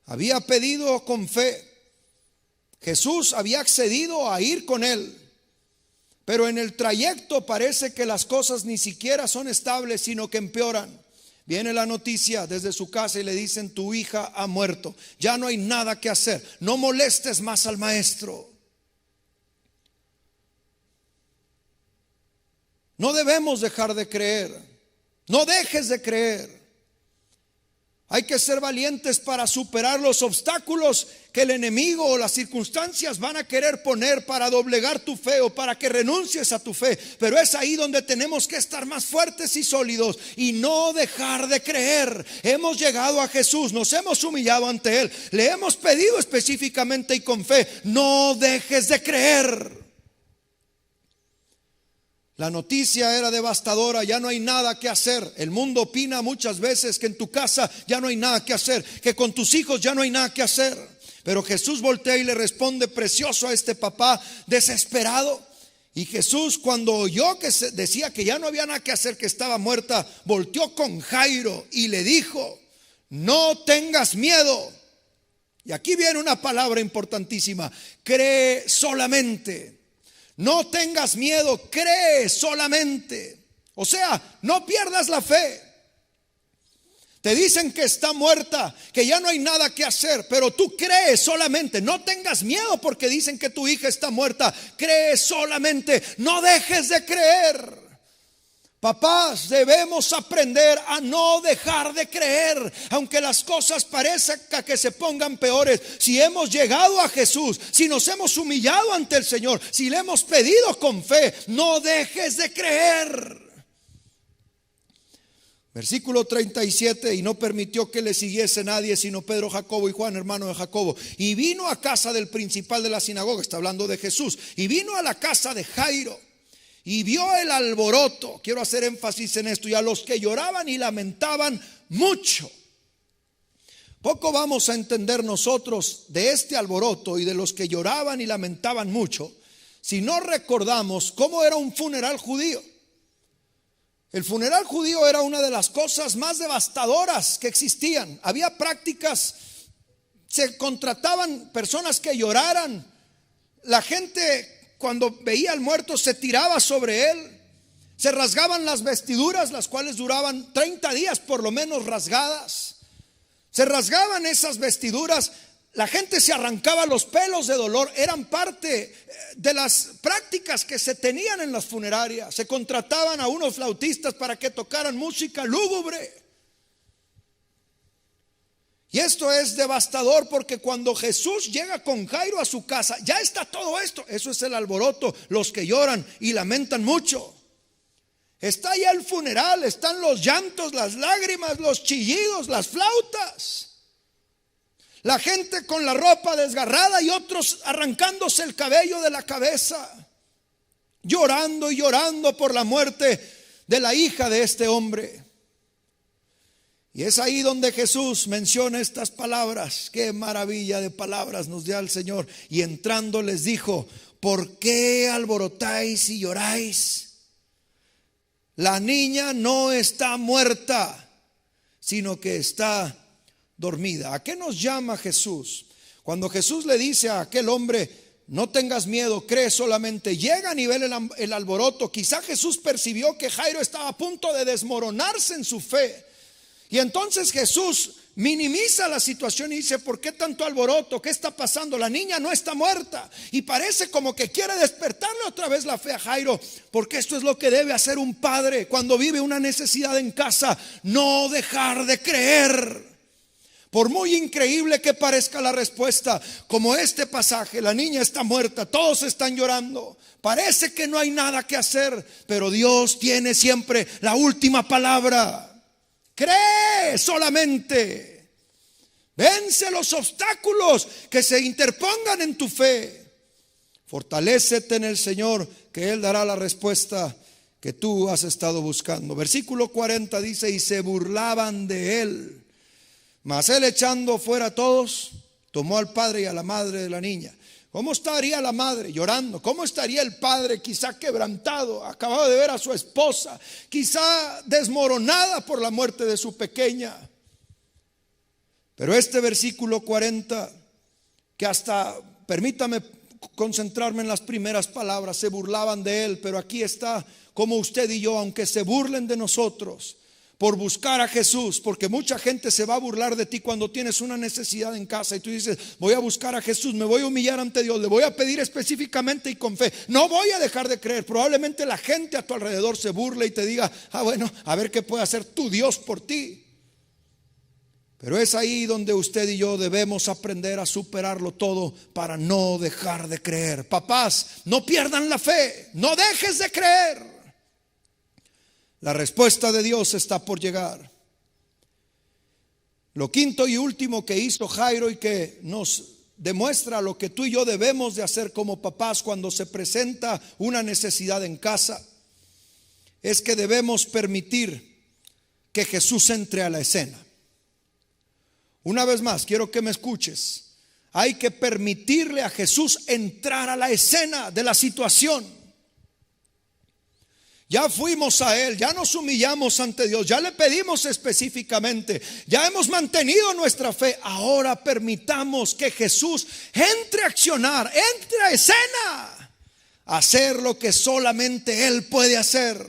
Speaker 3: Había pedido con fe. Jesús había accedido a ir con él. Pero en el trayecto parece que las cosas ni siquiera son estables, sino que empeoran. Viene la noticia desde su casa y le dicen: tu hija ha muerto. Ya no hay nada que hacer. No molestes más al maestro. No debemos dejar de creer. No dejes de creer. Hay que ser valientes para superar los obstáculos que el enemigo o las circunstancias van a querer poner para doblegar tu fe o para que renuncies a tu fe. Pero es ahí donde tenemos que estar más fuertes y sólidos y no dejar de creer. Hemos llegado a Jesús, nos hemos humillado ante Él, le hemos pedido específicamente y con fe. No dejes de creer. La noticia era devastadora, ya no hay nada que hacer. El mundo opina muchas veces que en tu casa ya no hay nada que hacer, que con tus hijos ya no hay nada que hacer. Pero Jesús voltea y le responde precioso a este papá desesperado. Y Jesús, cuando oyó que se decía que ya no había nada que hacer, que estaba muerta, volteó con Jairo y le dijo: no tengas miedo. Y aquí viene una palabra importantísima: cree solamente. No tengas miedo, cree solamente. O sea, no pierdas la fe. Te dicen que está muerta, que ya no hay nada que hacer, pero tú crees solamente. No tengas miedo porque dicen que tu hija está muerta. Cree solamente, no dejes de creer. Papás, debemos aprender a no dejar de creer, aunque las cosas parezcan que se pongan peores. Si hemos llegado a Jesús, si nos hemos humillado ante el Señor, si le hemos pedido con fe, no dejes de creer. Versículo 37: y no permitió que le siguiese nadie sino Pedro, Jacobo y Juan, hermano de Jacobo. Y vino a casa del principal de la sinagoga, está hablando de Jesús, y vino a la casa de Jairo. Y vio el alboroto, quiero hacer énfasis en esto, y a los que lloraban y lamentaban mucho. Poco vamos a entender nosotros de este alboroto y de los que lloraban y lamentaban mucho si no recordamos cómo era un funeral judío. El funeral judío era una de las cosas más devastadoras que existían. Había prácticas, se contrataban personas que lloraran. La gente, cuando veía al muerto, se tiraba sobre él. Se rasgaban las vestiduras, las cuales duraban 30 días por lo menos rasgadas. Se rasgaban esas vestiduras. La gente se arrancaba los pelos de dolor. Eran parte de las prácticas que se tenían en las funerarias. Se contrataban a unos flautistas para que tocaran música lúgubre. Y esto es devastador porque cuando Jesús llega con Jairo a su casa, ya está todo esto. Eso es el alboroto, los que lloran y lamentan mucho. Está ya el funeral, están los llantos, las lágrimas, los chillidos, las flautas. La gente con la ropa desgarrada y otros arrancándose el cabello de la cabeza, llorando y llorando por la muerte de la hija de este hombre. Y es ahí donde Jesús menciona estas palabras. Qué maravilla de palabras nos da el Señor. Y entrando les dijo: ¿por qué alborotáis y lloráis? La niña no está muerta, sino que está dormida. ¿A qué nos llama Jesús? Cuando Jesús le dice a aquel hombre: no tengas miedo, cree solamente, llega a nivel el alboroto. Quizá Jesús percibió que Jairo estaba a punto de desmoronarse en su fe. Y entonces Jesús minimiza la situación y dice: ¿por qué tanto alboroto? ¿Qué está pasando? La niña no está muerta. Y parece como que quiere despertarle otra vez la fe a Jairo, porque esto es lo que debe hacer un padre cuando vive una necesidad en casa: no dejar de creer. Por muy increíble que parezca la respuesta, como este pasaje, la niña está muerta, todos están llorando, parece que no hay nada que hacer, pero Dios tiene siempre la última palabra. Cree solamente, vence los obstáculos que se interpongan en tu fe, fortalécete en el Señor, que Él dará la respuesta que tú has estado buscando. Versículo 40 dice: y se burlaban de él. Mas él, echando fuera a todos, tomó al padre y a la madre de la niña. ¿Cómo estaría la madre? Llorando. ¿Cómo estaría el padre? Quizá quebrantado, acabado de ver a su esposa, quizá desmoronada por la muerte de su pequeña. Pero este versículo 40, que hasta, permítame concentrarme en las primeras palabras, se burlaban de él, pero aquí está como usted y yo, aunque se burlen de nosotros por buscar a Jesús, porque mucha gente se va a burlar de ti cuando tienes una necesidad en casa y tú dices: voy a buscar a Jesús, me voy a humillar ante Dios, le voy a pedir específicamente y con fe, no voy a dejar de creer. Probablemente la gente a tu alrededor se burle y te diga: bueno, a ver qué puede hacer tu Dios por ti. Pero es ahí donde usted y yo debemos aprender a superarlo todo para no dejar de creer. Papás, no pierdan la fe, no dejes de creer. La respuesta de Dios está por llegar. Lo quinto y último que hizo Jairo y que nos demuestra lo que tú y yo debemos de hacer como papás cuando se presenta una necesidad en casa, es que debemos permitir que Jesús entre a la escena. Una vez más, quiero que me escuches. Hay que permitirle a Jesús entrar a la escena de la situación. Ya fuimos a Él, ya nos humillamos ante Dios, ya le pedimos específicamente, ya hemos mantenido nuestra fe. Ahora permitamos que Jesús entre a accionar, entre a escena, a hacer lo que solamente Él puede hacer.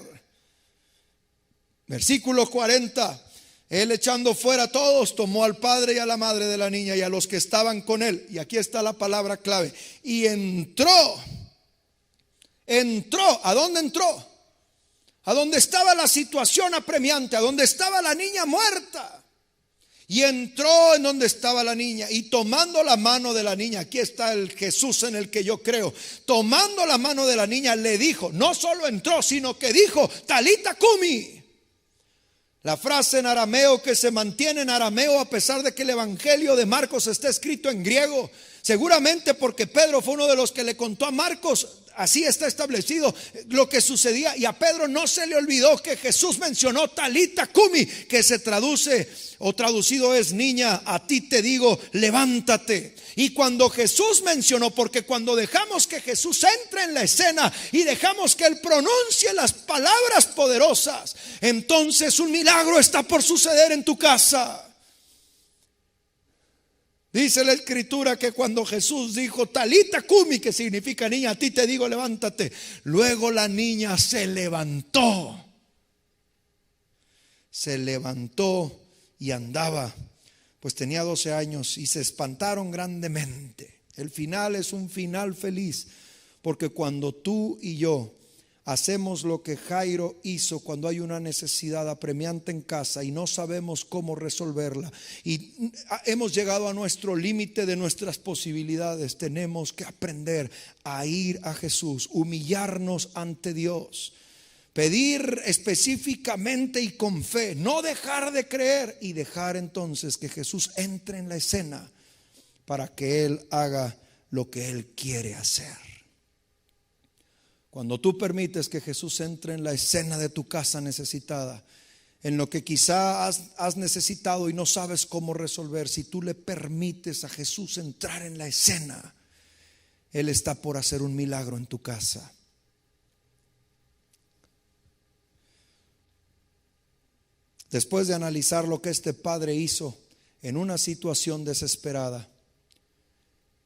Speaker 3: Versículo 40. Él, echando fuera a todos, tomó al padre y a la madre de la niña y a los que estaban con él. Y aquí está la palabra clave. Y entró. ¿A dónde entró? A donde estaba la situación apremiante, a donde estaba la niña muerta. Y entró en donde estaba la niña y tomando la mano de la niña, aquí está el Jesús en el que yo creo, tomando la mano de la niña le dijo, no solo entró, sino que dijo: Talita cumi. La frase en arameo que se mantiene en arameo a pesar de que el evangelio de Marcos está escrito en griego, seguramente porque Pedro fue uno de los que le contó a Marcos. Así está establecido lo que sucedía, y a Pedro no se le olvidó que Jesús mencionó Talita cumi, que se traduce o traducido es: niña, a ti te digo, levántate. Y cuando Jesús mencionó, porque cuando dejamos que Jesús entre en la escena y dejamos que Él pronuncie las palabras poderosas, entonces un milagro está por suceder en tu casa. Dice la escritura que cuando Jesús dijo Talita cumi, que significa niña, a ti te digo, levántate, luego la niña se levantó y andaba, pues tenía 12 años, y se espantaron grandemente. El final es un final feliz, porque cuando tú y yo hacemos lo que Jairo hizo cuando hay una necesidad apremiante en casa y no sabemos cómo resolverla y hemos llegado a nuestro límite de nuestras posibilidades, tenemos que aprender a ir a Jesús, humillarnos ante Dios, Pedir específicamente y con fe, no dejar de creer y dejar entonces que Jesús entre en la escena para que Él haga lo que Él quiere hacer. Cuando tú permites que Jesús entre en la escena de tu casa necesitada, en lo que quizá has necesitado y no sabes cómo resolver, si tú le permites a Jesús entrar en la escena, Él está por hacer un milagro en tu casa. Después de analizar lo que este padre hizo en una situación desesperada,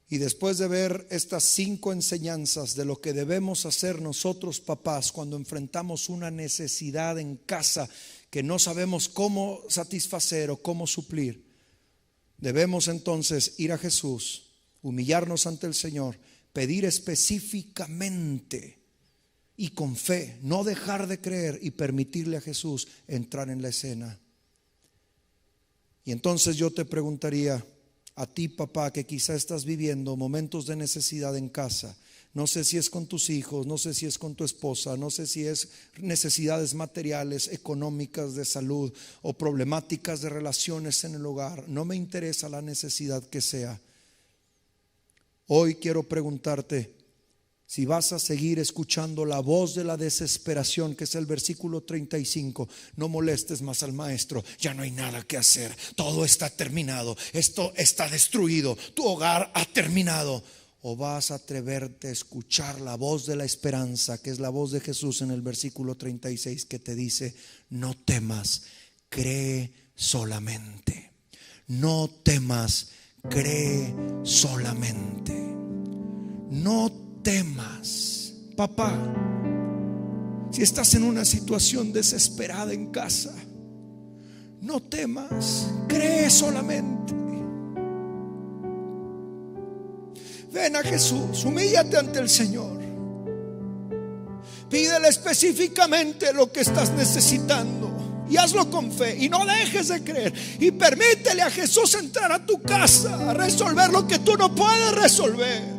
Speaker 3: y después de ver estas 5 enseñanzas de lo que debemos hacer nosotros papás cuando enfrentamos una necesidad en casa que no sabemos cómo satisfacer o cómo suplir, debemos entonces ir a Jesús, humillarnos ante el Señor, pedir específicamente y con fe, no dejar de creer y permitirle a Jesús entrar en la escena. Y entonces yo te preguntaría a ti, papá, que quizá estás viviendo momentos de necesidad en casa. No sé si es con tus hijos, no sé si es con tu esposa, no sé si es necesidades materiales, económicas, de salud o problemáticas de relaciones en el hogar. No me interesa la necesidad que sea. Hoy quiero preguntarte si vas a seguir escuchando la voz de la desesperación, que es el versículo 35. No molestes más al maestro, ya no hay nada que hacer, todo está terminado, esto está destruido, tu hogar ha terminado. O vas a atreverte a escuchar la voz de la esperanza, que es la voz de Jesús en el versículo 36, que te dice: no temas, cree solamente. No temas, cree solamente. No temas. Papá, si estás en una situación desesperada en casa, no temas, cree solamente. Ven a Jesús, humíllate ante el Señor, pídele específicamente lo que estás necesitando y hazlo con fe y no dejes de creer, y permítele a Jesús entrar a tu casa a resolver lo que tú no puedes resolver.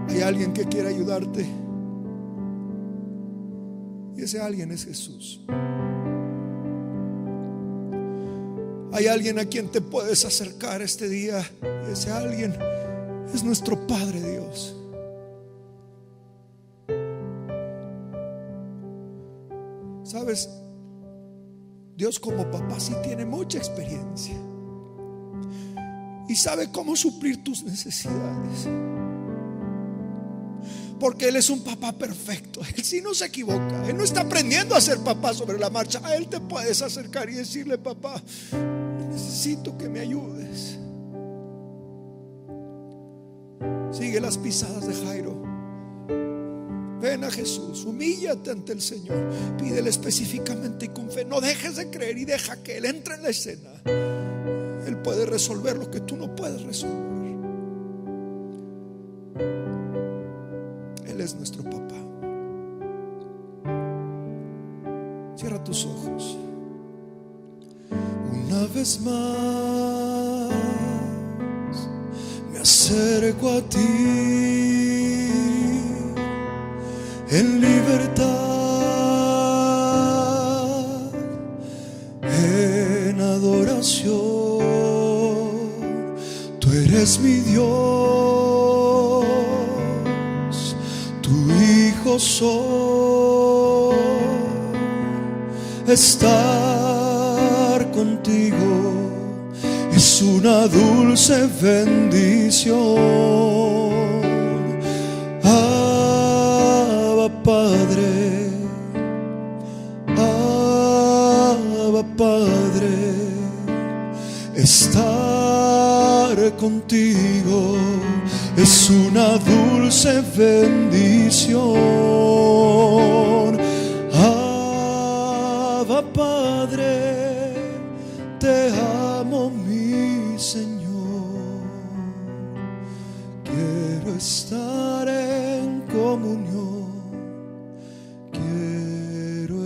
Speaker 3: Hay alguien que quiere ayudarte y ese alguien es Jesús. Hay alguien a quien te puedes acercar este día y ese alguien es nuestro Padre Dios. Sabes, Dios como papá sí tiene mucha experiencia y sabe cómo suplir tus necesidades, porque Él es un papá perfecto. Él sí no se equivoca. Él no está aprendiendo a ser papá sobre la marcha. A Él te puedes acercar y decirle: papá, necesito que me ayudes. Sigue las pisadas de Jairo. Ven a Jesús, humíllate ante el Señor, pídele específicamente y con fe. No dejes de creer y deja que Él entre en la escena. Él puede resolver lo que tú no puedes resolver. Él es nuestro papá. Cierra tus ojos. Una vez más me acerco a ti en libertad, en adoración. Tú eres mi Dios, tu hijo soy. Estar contigo es una dulce bendición. Abba Padre, Abba Padre, estar contigo es una dulce bendición. Abba Padre, te amo mi Señor. Quiero estar en comunión, quiero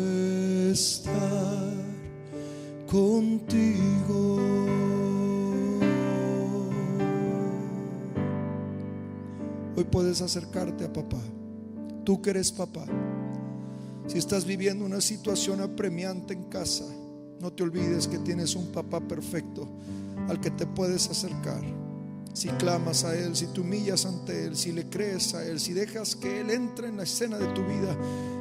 Speaker 3: estar contigo. Hoy puedes acercarte a papá. Tú que eres papá, si estás viviendo una situación apremiante en casa, no te olvides que tienes un papá perfecto al que te puedes acercar. Si clamas a Él, si te humillas ante Él, si le crees a Él, si dejas que Él entre en la escena de tu vida,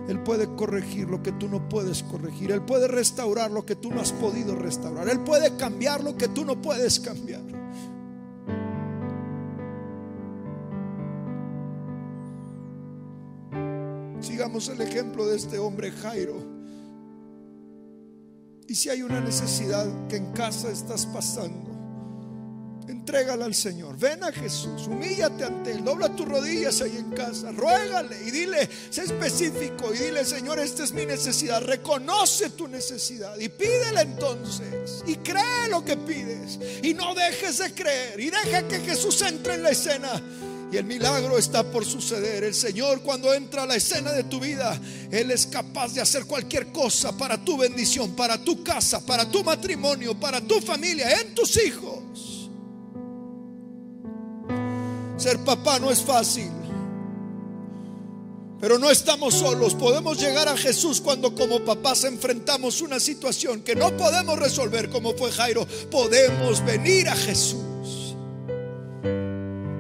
Speaker 3: Él puede corregir lo que tú no puedes corregir. Él puede restaurar lo que tú no has podido restaurar. Él puede cambiar lo que tú no puedes cambiar. Sigamos el ejemplo de este hombre Jairo. Y si hay una necesidad que en casa estás pasando, entrégala al Señor. Ven a Jesús, humíllate ante Él, dobla tus rodillas ahí en casa, ruégale y dile, sé específico y dile: Señor, esta es mi necesidad. Reconoce tu necesidad y pídele entonces, y cree lo que pides, y no dejes de creer, y deja que Jesús entre en la escena. Y el milagro está por suceder. El Señor, cuando entra a la escena de tu vida, Él es capaz de hacer cualquier cosa para tu bendición, para tu casa, para tu matrimonio, para tu familia, en tus hijos. Ser papá no es fácil, pero no estamos solos. Podemos llegar a Jesús cuando como papás enfrentamos una situación que no podemos resolver, como fue Jairo. Podemos venir a Jesús,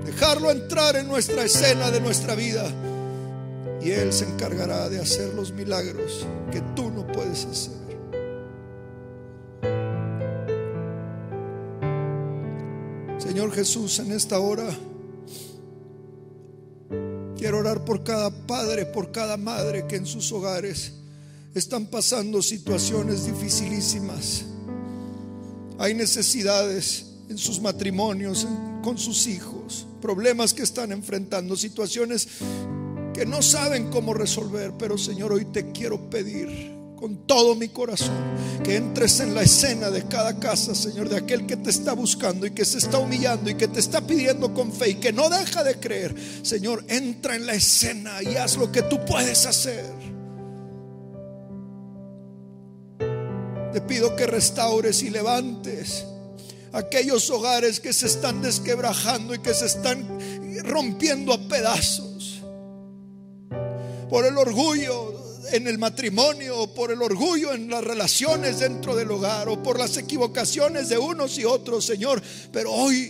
Speaker 3: dejarlo entrar en nuestra escena de nuestra vida, y Él se encargará de hacer los milagros que tú no puedes hacer. Señor Jesús, en esta hora quiero orar por cada padre, por cada madre que en sus hogares están pasando situaciones dificilísimas. Hay necesidades en sus matrimonios, con sus hijos, problemas que están enfrentando, situaciones que no saben cómo resolver. Pero Señor, hoy te quiero pedir con todo mi corazón que entres en la escena de cada casa, Señor, de aquel que te está buscando y que se está humillando y que te está pidiendo con fe y que no deja de creer. Señor, entra en la escena y haz lo que tú puedes hacer. Te pido que restaures y levantes aquellos hogares que se están desquebrajando y que se están rompiendo a pedazos por el orgullo en el matrimonio, o por el orgullo en las relaciones dentro del hogar, o por las equivocaciones de unos y otros, Señor. Pero hoy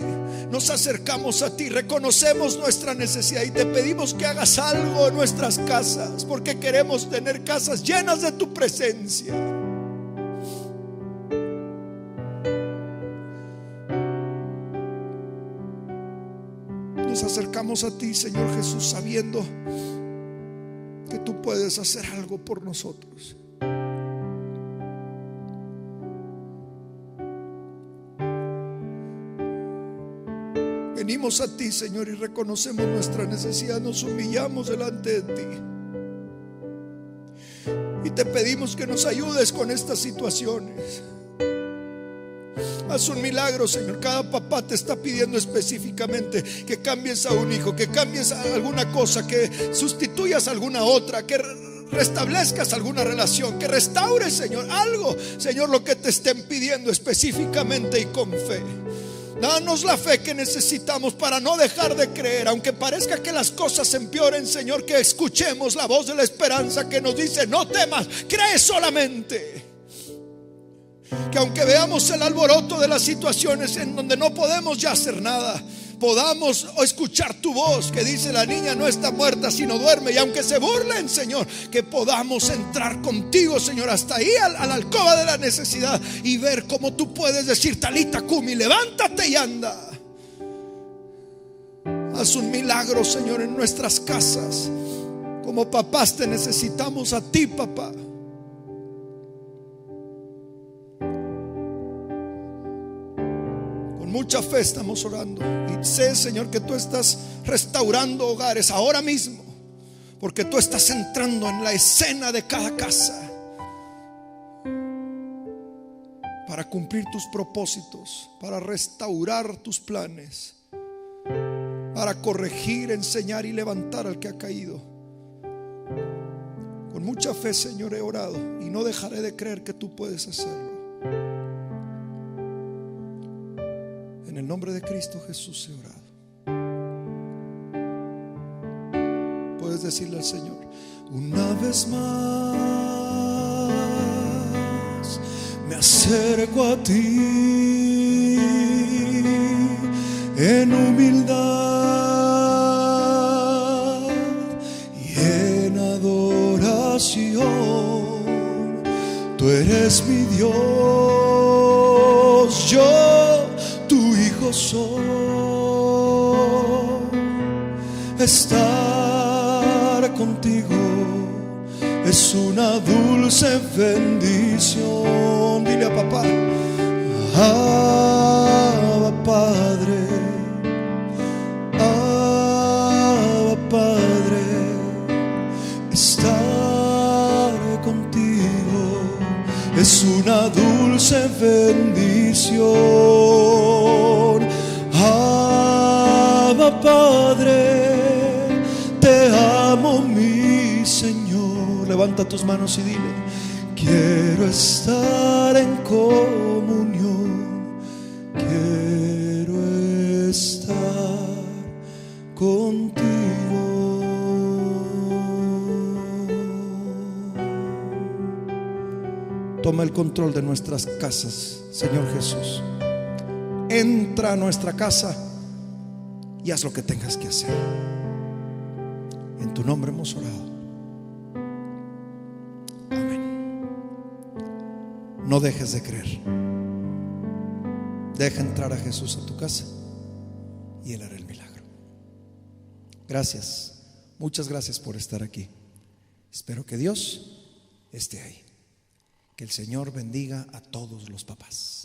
Speaker 3: nos acercamos a ti, reconocemos nuestra necesidad y te pedimos que hagas algo en nuestras casas, porque queremos tener casas llenas de tu presencia. Nos acercamos a ti, Señor Jesús, sabiendo que tú puedes hacer algo por nosotros. Venimos a ti, Señor, y reconocemos nuestra necesidad. Nos humillamos delante de ti y te pedimos que nos ayudes con estas situaciones. Haz un milagro, Señor. Cada papá te está pidiendo específicamente que cambies a un hijo, que cambies a alguna cosa, que sustituyas a alguna otra, que restablezcas alguna relación, que restaures, Señor, algo, Señor, lo que te estén pidiendo específicamente y con fe. Danos la fe que necesitamos para no dejar de creer, aunque parezca que las cosas empeoren, Señor, que escuchemos la voz de la esperanza que nos dice: no temas, cree solamente. Que aunque veamos el alboroto de las situaciones en donde no podemos ya hacer nada, podamos escuchar tu voz que dice: la niña no está muerta sino duerme. Y aunque se burlen, Señor, que podamos entrar contigo, Señor, hasta ahí a la alcoba de la necesidad y ver cómo tú puedes decir: Talita Cumi, levántate y anda. Haz un milagro, Señor, en nuestras casas. Como papás te necesitamos a ti, papá. Mucha fe estamos orando y sé, Señor, que tú estás restaurando hogares ahora mismo, porque tú estás entrando en la escena de cada casa para cumplir tus propósitos, para restaurar tus planes, para corregir, enseñar y levantar al que ha caído. Con mucha fe, Señor, he orado y no dejaré de creer que tú puedes hacerlo. En el nombre de Cristo Jesús he orado. decirle al Señor: una vez más me acerco a ti en humildad y en adoración. Tú eres mi Dios, yo tu hijo soy. Estar contigo es una dulce bendición. Dile a papá: Abba Padre, Abba Padre. Estar contigo es una dulce bendición. Abba Padre, te amo mi Señor. Levanta tus manos y dile: quiero estar en comunión, quiero estar contigo. Toma el control de nuestras casas, Señor Jesús. Entra a nuestra casa y haz lo que tengas que hacer. En tu nombre hemos orado. Amén. No dejes de creer. Deja entrar a Jesús a tu casa y Él hará el milagro. Gracias. Muchas gracias por estar aquí. Espero que Dios esté ahí. Que el Señor bendiga a todos los papás.